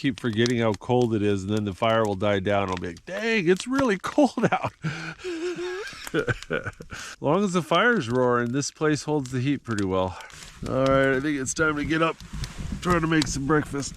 keep forgetting how cold it is, and then the fire will die down. I'll be like, dang, it's really cold out. As long as the fire's roaring, this place holds the heat pretty well. All right, I think it's time to get up, try to make some breakfast.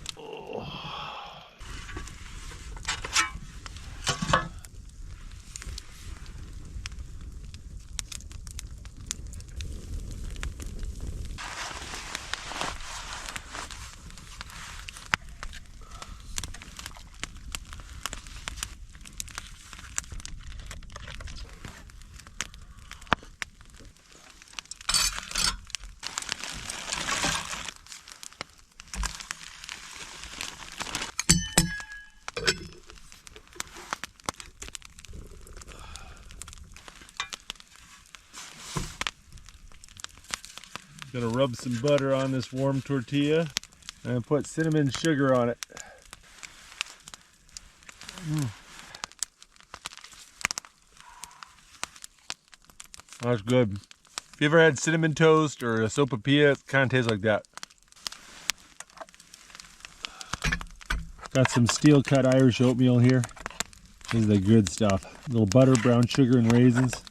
Gonna rub some butter on this warm tortilla and put cinnamon sugar on it. That's good. If you ever had cinnamon toast or a sopapilla, it kind of tastes like that. Got some steel cut Irish oatmeal here. This is the good stuff. A little butter, brown sugar, and raisins.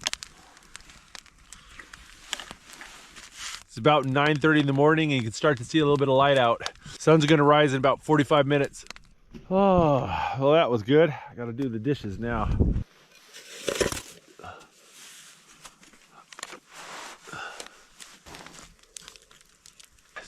It's about 9:30 in the morning and you can start to see a little bit of light out. Sun's gonna rise in about 45 minutes. Oh, well that was good. I gotta do the dishes now.